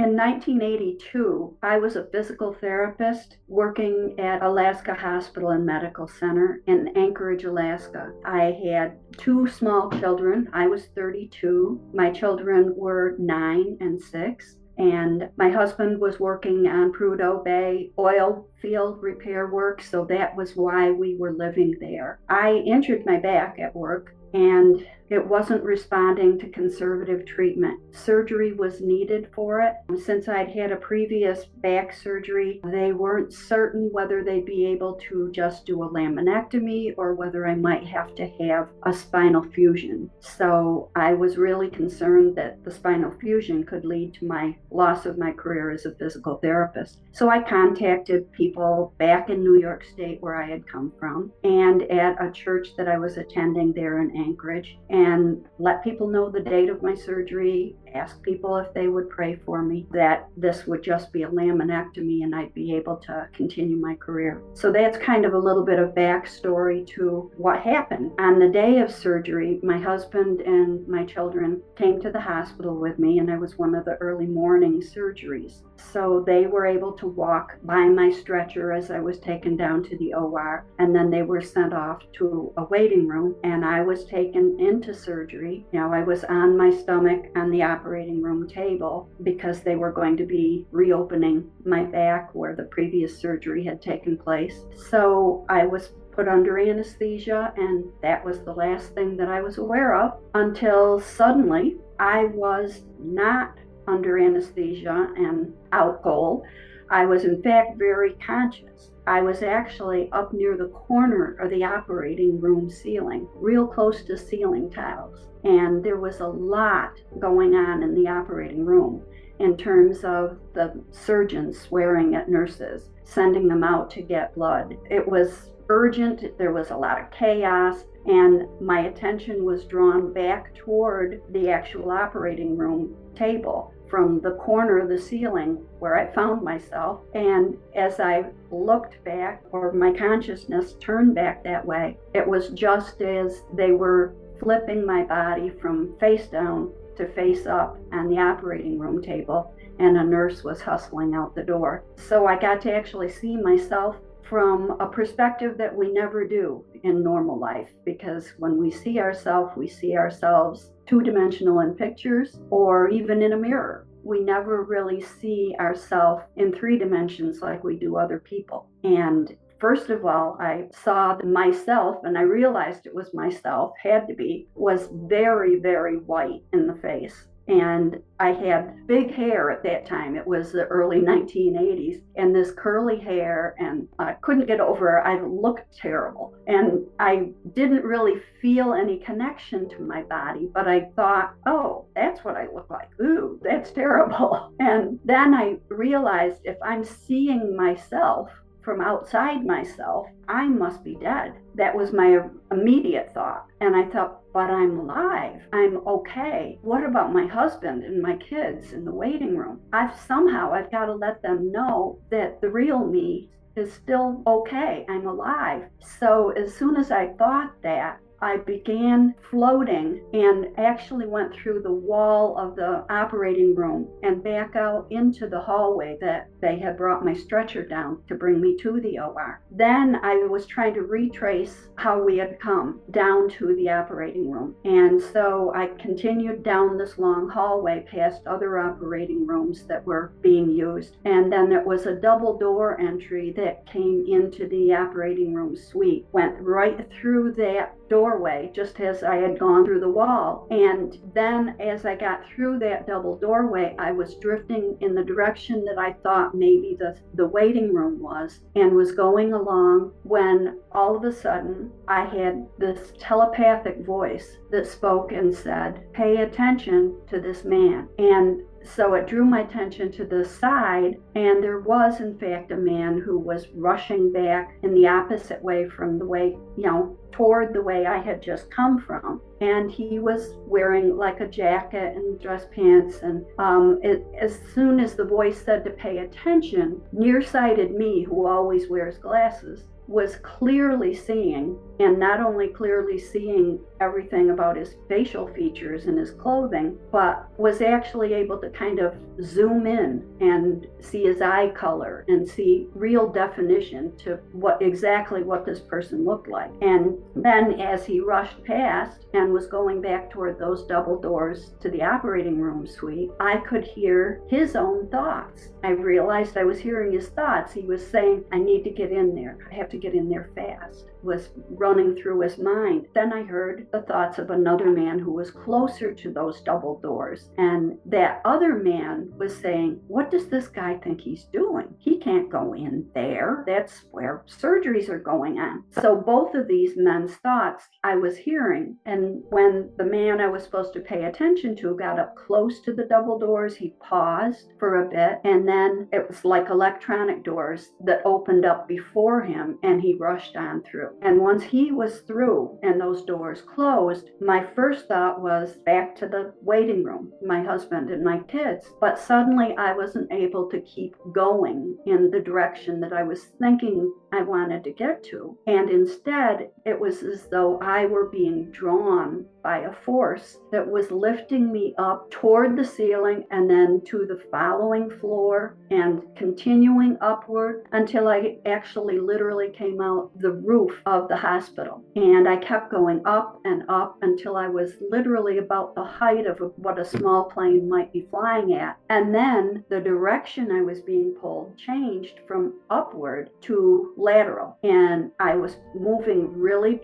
In 1982, I was a physical therapist working at Alaska Hospital and Medical Center in Anchorage, Alaska. I had two small children. I was 32. My children were 9 and 6. And my husband was working on Prudhoe Bay oil field repair work, so that was why we were living there. I injured my back at work and it wasn't responding to conservative treatment. Surgery was needed for it. Since I'd had a previous back surgery, they weren't certain whether they'd be able to just do a laminectomy or whether I might have to have a spinal fusion. So I was really concerned that the spinal fusion could lead to my loss of my career as a physical therapist. So I contacted people back in New York State where I had come from and at a church that I was attending there in Anchorage, and let people know the date of my surgery, ask people if they would pray for me, that this would just be a laminectomy and I'd be able to continue my career. So that's kind of a little bit of backstory to what happened. On the day of surgery, my husband and my children came to the hospital with me, and I was one of the early morning surgeries. So they were able to walk by my stretcher as I was taken down to the OR, and then they were sent off to a waiting room, and I was taken into surgery. Now, I was on my stomach on the operating room table because they were going to be reopening my back where the previous surgery had taken place. So I was put under anesthesia, and that was the last thing that I was aware of until suddenly I was not under anesthesia and out cold. I was in fact very conscious. I was actually up near the corner of the operating room ceiling, real close to ceiling tiles. And there was a lot going on in the operating room in terms of the surgeons swearing at nurses, sending them out to get blood. It was urgent, there was a lot of chaos, and my attention was drawn back toward the actual operating room table from the corner of the ceiling where I found myself. And as I looked back, or my consciousness turned back that way, it was just as they were flipping my body from face down to face up on the operating room table, and a nurse was hustling out the door. So I got to actually see myself from a perspective that we never do in normal life, because when we see ourselves two-dimensional in pictures or even in a mirror. We never really see ourselves in 3 dimensions like we do other people. And first of all, I saw myself, and I realized it was myself, had to be, was very, very white in the face. And I had big hair at that time. It was the early 1980s, and this curly hair, and I couldn't get over it. I looked terrible. And I didn't really feel any connection to my body, but I thought, oh, that's what I look like. Ooh, that's terrible. And then I realized if I'm seeing myself from outside myself, I must be dead. That was my immediate thought. And I thought, but I'm alive. I'm okay. What about my husband and my kids in the waiting room? I've got to let them know that the real me is still okay. I'm alive. So as soon as I thought that, I began floating and actually went through the wall of the operating room and back out into the hallway that they had brought my stretcher down to bring me to the OR. Then I was trying to retrace how we had come down to the operating room. And so I continued down this long hallway past other operating rooms that were being used. And then there was a double door entry that came into the operating room suite, went right through that doorway just as I had gone through the wall. And then as I got through that double doorway, I was drifting in the direction that I thought maybe the waiting room was, and was going along when all of a sudden I had this telepathic voice that spoke and said, "Pay attention to this man." And so it drew my attention to the side, and there was in fact a man who was rushing back in the opposite way from the way, toward the way I had just come from. And he was wearing like a jacket and dress pants. And as soon as the voice said to pay attention, nearsighted me, who always wears glasses, was clearly seeing, and not only clearly seeing everything about his facial features and his clothing, but was actually able to kind of zoom in and see his eye color and see real definition to exactly what this person looked like. And then as he rushed past and was going back toward those double doors to the operating room suite, I could hear his own thoughts. I realized I was hearing his thoughts. He was saying, I need to get in there. I have to get in there fast. Was running through his mind. Then I heard the thoughts of another man who was closer to those double doors. And that other man was saying, what does this guy think he's doing? He can't go in there. That's where surgeries are going on. So both of these men's thoughts I was hearing. And when the man I was supposed to pay attention to got up close to the double doors, he paused for a bit. And then it was like electronic doors that opened up before him, and he rushed on through. And once he was through and those doors closed, my first thought was back to the waiting room, my husband and my kids. But suddenly I wasn't able to keep going in the direction that I was thinking I wanted to get to. And instead, it was as though I were being drawn by a force that was lifting me up toward the ceiling and then to the following floor and continuing upward until I actually literally came out the roof of the hospital. And I kept going up and up until I was literally about the height of what a small plane might be flying at. And then the direction I was being pulled changed from upward to lateral. And I was moving really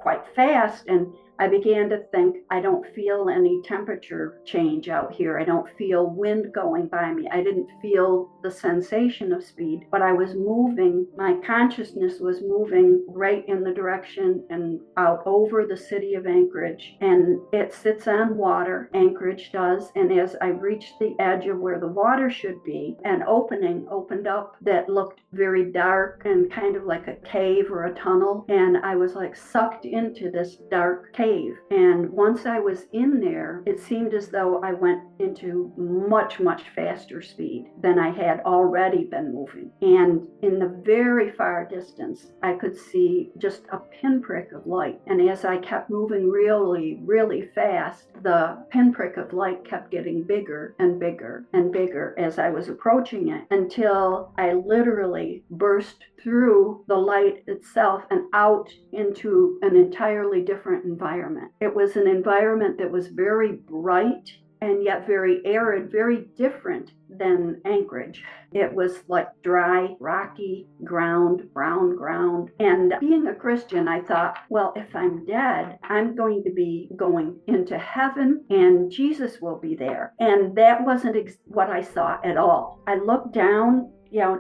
quite fast, and I began to think, I don't feel any temperature change out here. I don't feel wind going by me. I didn't feel the sensation of speed, but I was moving. My consciousness was moving right in the direction and out over the city of Anchorage. And it sits on water, Anchorage does. And as I reached the edge of where the water should be, an opening opened up that looked very dark and kind of like a cave or a tunnel. And I was like sucked into this dark cave. And once I was in there, it seemed as though I went into much faster speed than I had already been moving. And in the very far distance, I could see just a pinprick of light. And as I kept moving really fast, the pinprick of light kept getting bigger and bigger and bigger as I was approaching it, until I literally burst through the light itself and out into an entirely different environment. It was an environment that was very bright and yet very arid, very different than Anchorage. It was like dry, rocky ground, brown ground. And being a Christian, I thought, well, if I'm dead, I'm going to be going into heaven and Jesus will be there. And that wasn't what I saw at all. I looked down,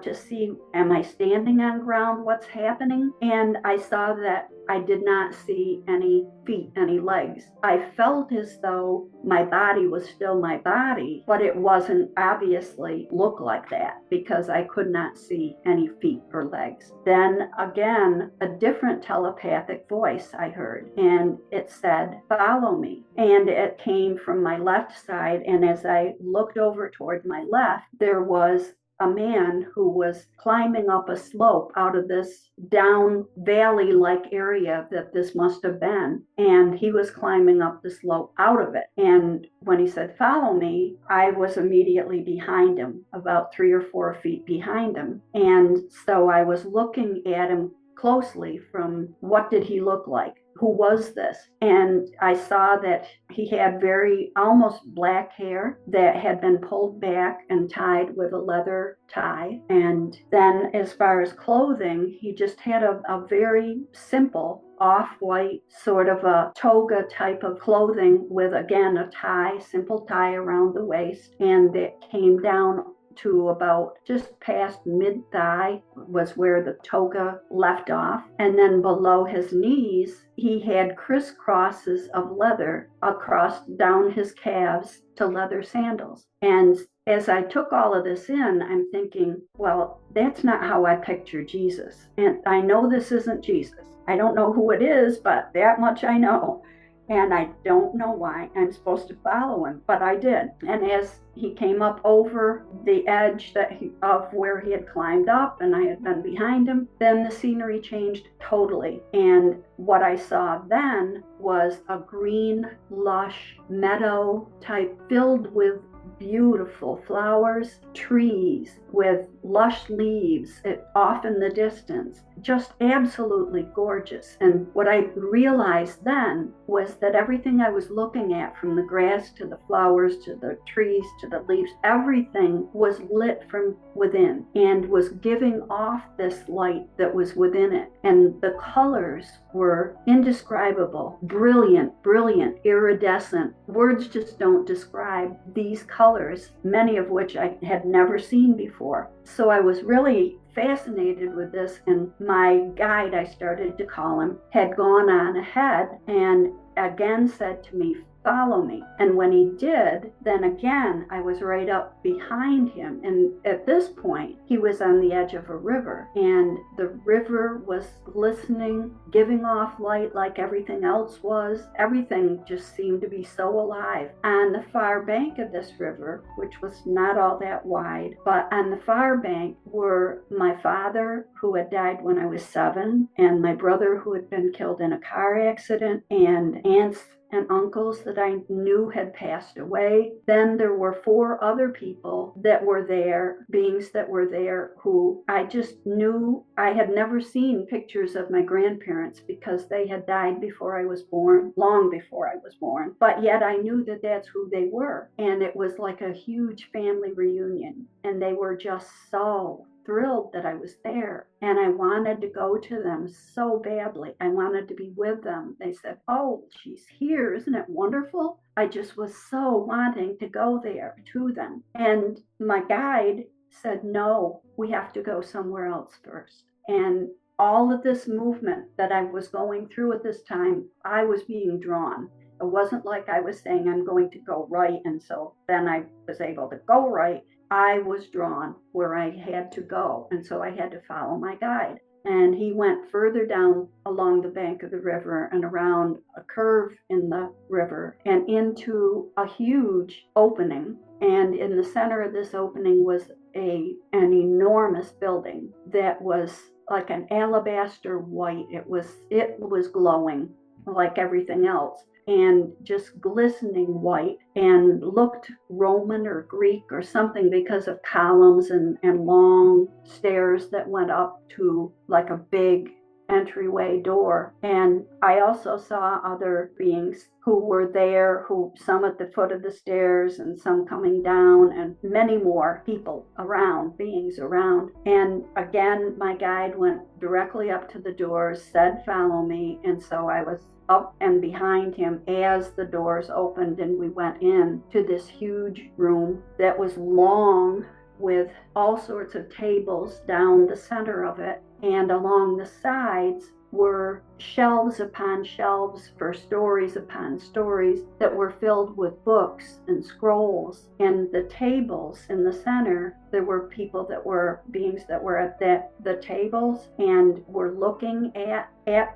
to see, am I standing on ground? What's happening? And I saw that I did not see any feet, any legs. I felt as though my body was still my body, but it wasn't obviously look like that because I could not see any feet or legs. Then again, a different telepathic voice I heard, and it said, follow me. And it came from my left side. And as I looked over toward my left, there was a man who was climbing up a slope out of this down valley-like area that this must have been. And he was climbing up the slope out of it. And when he said, follow me, I was immediately behind him, about 3 or 4 feet behind him. And so I was looking at him closely from what did he look like? Who was this? And I saw that he had very almost black hair that had been pulled back and tied with a leather tie. And then as far as clothing, he just had a very simple off-white sort of a toga type of clothing with, again, a tie, simple tie around the waist, and it came down to about just past mid-thigh was where the toga left off. And then below his knees, he had crisscrosses of leather across down his calves to leather sandals. And as I took all of this in, I'm thinking, well, that's not how I picture Jesus. And I know this isn't Jesus. I don't know who it is, but that much I know. And I don't know why I'm supposed to follow him, but I did. And as he came up over the edge of where he had climbed up and I had been behind him, then the scenery changed totally. And what I saw then was a green, lush meadow type filled with beautiful flowers, trees with lush leaves off in the distance, just absolutely gorgeous. And what I realized then was that everything I was looking at, from the grass to the flowers to the trees to the leaves, everything was lit from within and was giving off this light that was within it. And the colors were indescribable, brilliant, brilliant, iridescent. Words just don't describe these colors, many of which I had never seen before. So I was really fascinated with this, and my guide, I started to call him, had gone on ahead and again said to me, follow me. And when he did, then again, I was right up behind him. And at this point, he was on the edge of a river, and the river was glistening, giving off light like everything else was. Everything just seemed to be so alive. On the far bank of this river, which was not all that wide, but on the far bank were my father, who had died when I was 7, and my brother, who had been killed in a car accident, and aunts and uncles that I knew had passed away. Then there were 4 other people that were there, beings that were there, who I just knew. I had never seen pictures of my grandparents because they had died before I was born, long before I was born. But yet I knew that that's who they were. And it was like a huge family reunion. And they were just so thrilled that I was there, and I wanted to go to them so badly. I wanted to be with them. They said, oh, she's here, isn't it wonderful? I just was so wanting to go there to them. And my guide said, no, we have to go somewhere else first. And all of this movement that I was going through at this time, I was being drawn. It wasn't like I was saying I'm going to go right, and so then I was able to go right. I was drawn where I had to go, and so I had to follow my guide. And he went further down along the bank of the river and around a curve in the river and into a huge opening. And in the center of this opening was an enormous building that was like an alabaster white. It was glowing like everything else, and just glistening white, and looked Roman or Greek or something because of columns and long stairs that went up to like a big entryway door. And I also saw other beings who were there, who some at the foot of the stairs and some coming down, and many more people around, beings around. And again, my guide went directly up to the doors, said, follow me. And so I was up and behind him as the doors opened, and we went in to this huge room that was long, with all sorts of tables down the center of it, and along the sides were shelves upon shelves for stories upon stories that were filled with books and scrolls. And the tables in the center, there were people that were beings that were at the tables and were looking at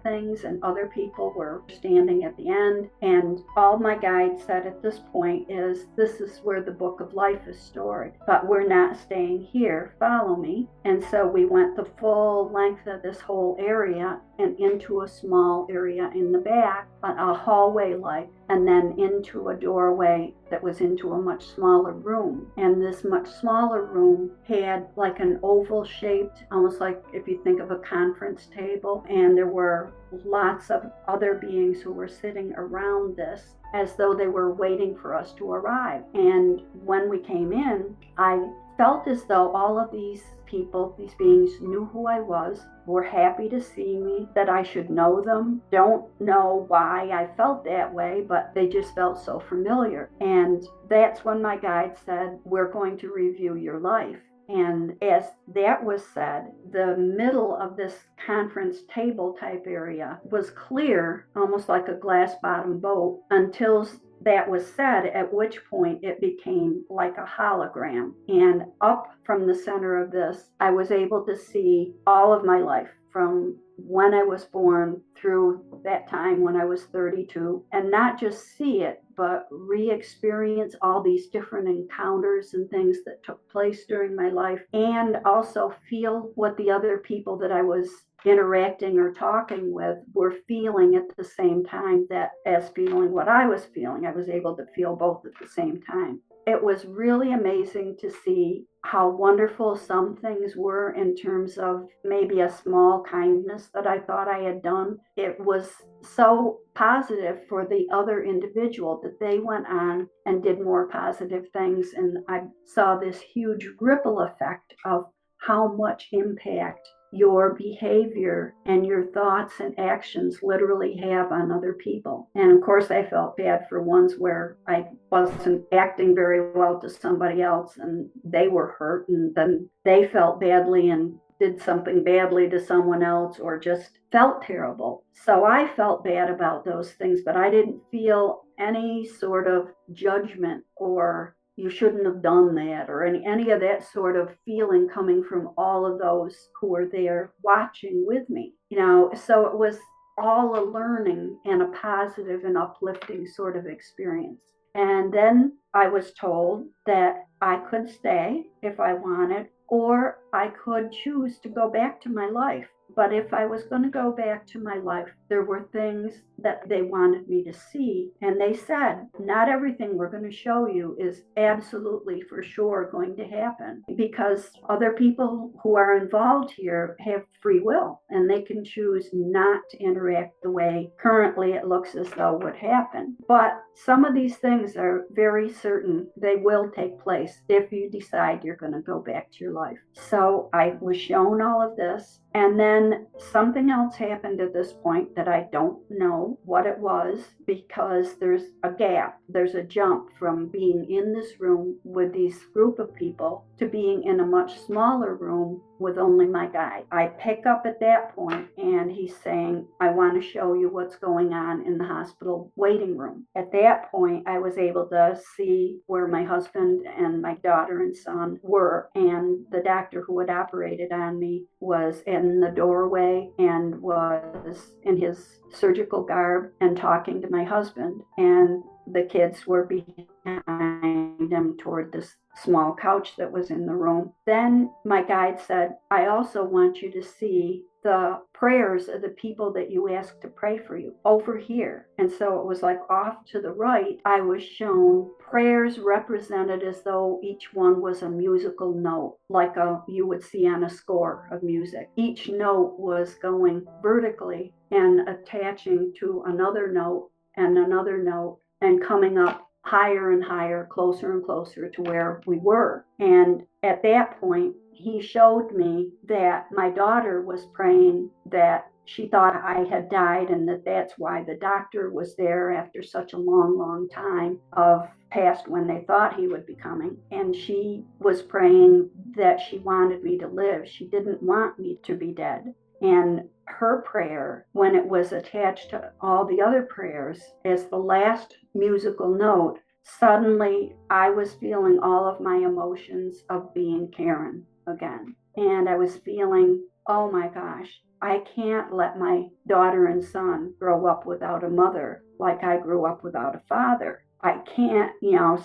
things, and other people were standing at the end. And all my guide said at this point is, this is where the book of life is stored, but we're not staying here, follow me. And so we went the full length of this whole area and into a small area in the back, a hallway like, and then into a doorway that was into a much smaller room. And this much smaller room had like an oval shaped, almost like if you think of a conference table, and there were lots of other beings who were sitting around this as though they were waiting for us to arrive. And when we came in, I felt as though all of these people, these beings, knew who I was, were happy to see me, that I should know them. Don't know why I felt that way, but they just felt so familiar. And that's when my guide said, we're going to review your life. And as that was said, the middle of this conference table type area was clear, almost like a glass bottom boat, until that was said, at which point it became like a hologram. And up from the center of this, I was able to see all of my life, from when I was born through that time when I was 32, and not just see it, but re-experience all these different encounters and things that took place during my life, and also feel what the other people that I was interacting or talking with were feeling at the same time, that as feeling what I was feeling, I was able to feel both at the same time. It was really amazing to see how wonderful some things were in terms of maybe a small kindness that I thought I had done. It was so positive for the other individual that they went on and did more positive things. And I saw this huge ripple effect of how much impact your behavior and your thoughts and actions literally have on other people. And of course, I felt bad for ones where I wasn't acting very well to somebody else and they were hurt, and then they felt badly and did something badly to someone else or just felt terrible. So I felt bad about those things, but I didn't feel any sort of judgment or you shouldn't have done that, or any of that sort of feeling coming from all of those who were there watching with me. So it was all a learning and a positive and uplifting sort of experience. And then I was told that I could stay if I wanted, or I could choose to go back to my life. But if I was going to go back to my life, there were things that they wanted me to see. And they said, not everything we're going to show you is absolutely for sure going to happen, because other people who are involved here have free will and they can choose not to interact the way currently it looks as though would happen. But some of these things are very certain they will take place if you decide you're going to go back to your life. So I was shown all of this. And then something else happened at this point that I don't know what it was, because there's a gap, there's a jump from being in this room with these group of people to being in a much smaller room with only my guide. I pick up at that point and he's saying, I want to show you what's going on in the hospital waiting room. At that point, I was able to see where my husband and my daughter and son were, and the doctor who had operated on me was in the doorway and was in his surgical garb and talking to my husband, and the kids were behind him toward this small couch that was in the room. Then my guide said, I also want you to see the prayers of the people that you asked to pray for you over here. And so it was like off to the right, I was shown prayers represented as though each one was a musical note, like you would see on a score of music. Each note was going vertically and attaching to another note and another note and coming up higher and higher, closer and closer to where we were. And at that point, he showed me that my daughter was praying that she thought I had died, and that's why the doctor was there after such a long, long time of past when they thought he would be coming. And she was praying that she wanted me to live. She didn't want me to be dead. And her prayer, when it was attached to all the other prayers as the last musical note, suddenly I was feeling all of my emotions of being Karen again. And I was feeling, oh my gosh, I can't let my daughter and son grow up without a mother like I grew up without a father. I can't,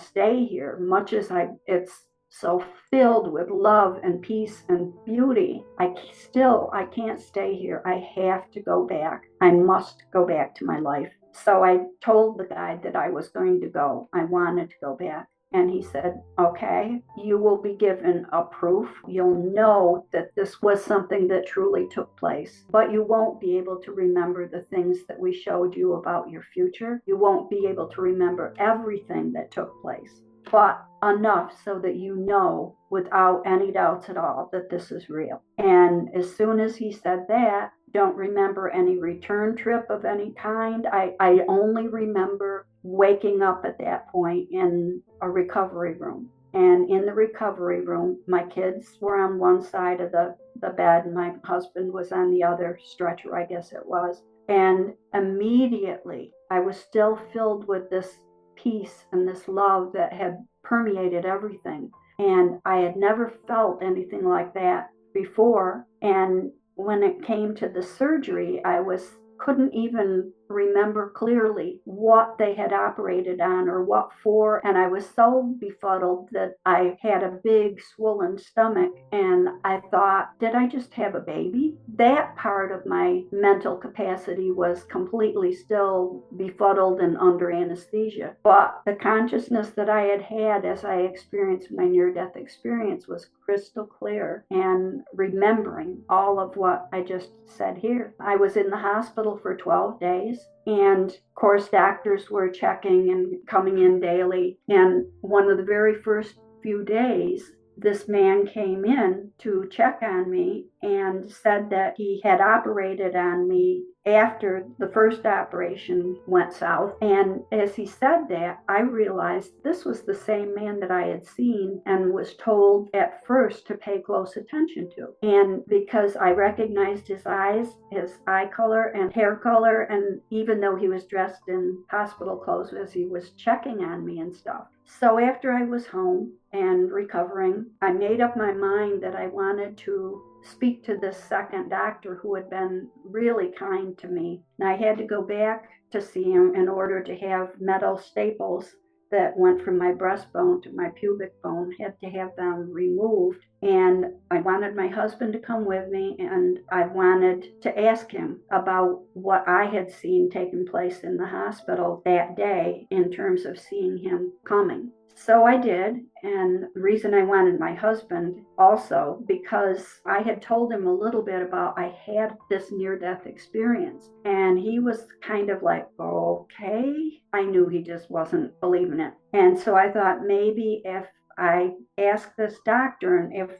stay here, much as it's so filled with love and peace and beauty. I can't stay here. I have to go back. I must go back to my life. So I told the guide that I was going to go. I wanted to go back. And he said, okay, you will be given a proof. You'll know that this was something that truly took place, but you won't be able to remember the things that we showed you about your future. You won't be able to remember everything that took place, but enough so that you know without any doubts at all that this is real. And as soon as he said that, don't remember any return trip of any kind. I only remember waking up at that point in a recovery room. And in the recovery room, my kids were on one side of the bed, and my husband was on the other, stretcher, I guess it was. And immediately, I was still filled with this peace and this love that had permeated everything. And I had never felt anything like that before. And when it came to the surgery, couldn't even remember clearly what they had operated on or what for, and I was so befuddled that I had a big swollen stomach, and I thought, did I just have a baby? That part of my mental capacity was completely still befuddled and under anesthesia, but the consciousness that I had had as I experienced my near-death experience was crystal clear, and remembering all of what I just said here. I was in the hospital for 12 days. And of course, doctors were checking and coming in daily. And one of the very first few days, this man came in to check on me and said that he had operated on me after the first operation went south. And as he said that, I realized this was the same man that I had seen and was told at first to pay close attention to. And because I recognized his eyes, his eye color and hair color, and even though he was dressed in hospital clothes as he was checking on me and stuff. So after I was home and recovering, I made up my mind that I wanted to speak to this second doctor who had been really kind to me. And I had to go back to see him in order to have metal staples that went from my breastbone to my pubic bone, had to have them removed. And I wanted my husband to come with me, and I wanted to ask him about what I had seen taking place in the hospital that day in terms of seeing him coming. So I did, and the reason I wanted my husband also, because I had told him a little bit about I had this near-death experience, and he was kind of like, okay. I knew he just wasn't believing it. And so I thought maybe if I ask this doctor and if,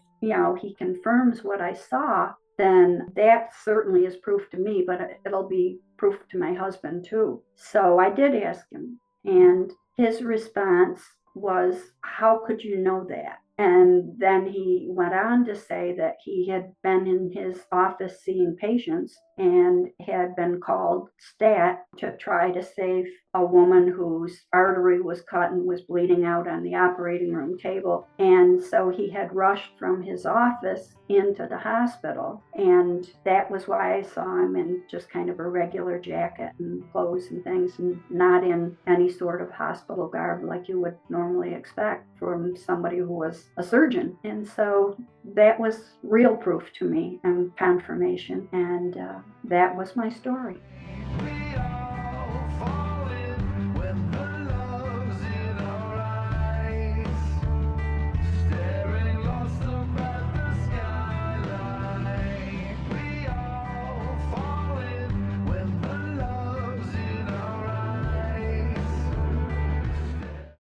he confirms what I saw, then that certainly is proof to me, but it'll be proof to my husband too. So I did ask him, and his response was, how could you know that? And then he went on to say that he had been in his office seeing patients and had been called stat to try to save a woman whose artery was cut and was bleeding out on the operating room table. And so he had rushed from his office into the hospital. And that was why I saw him in just kind of a regular jacket and clothes and things, and not in any sort of hospital garb like you would normally expect from somebody who was a surgeon. And so that was real proof to me and confirmation. And that was my story.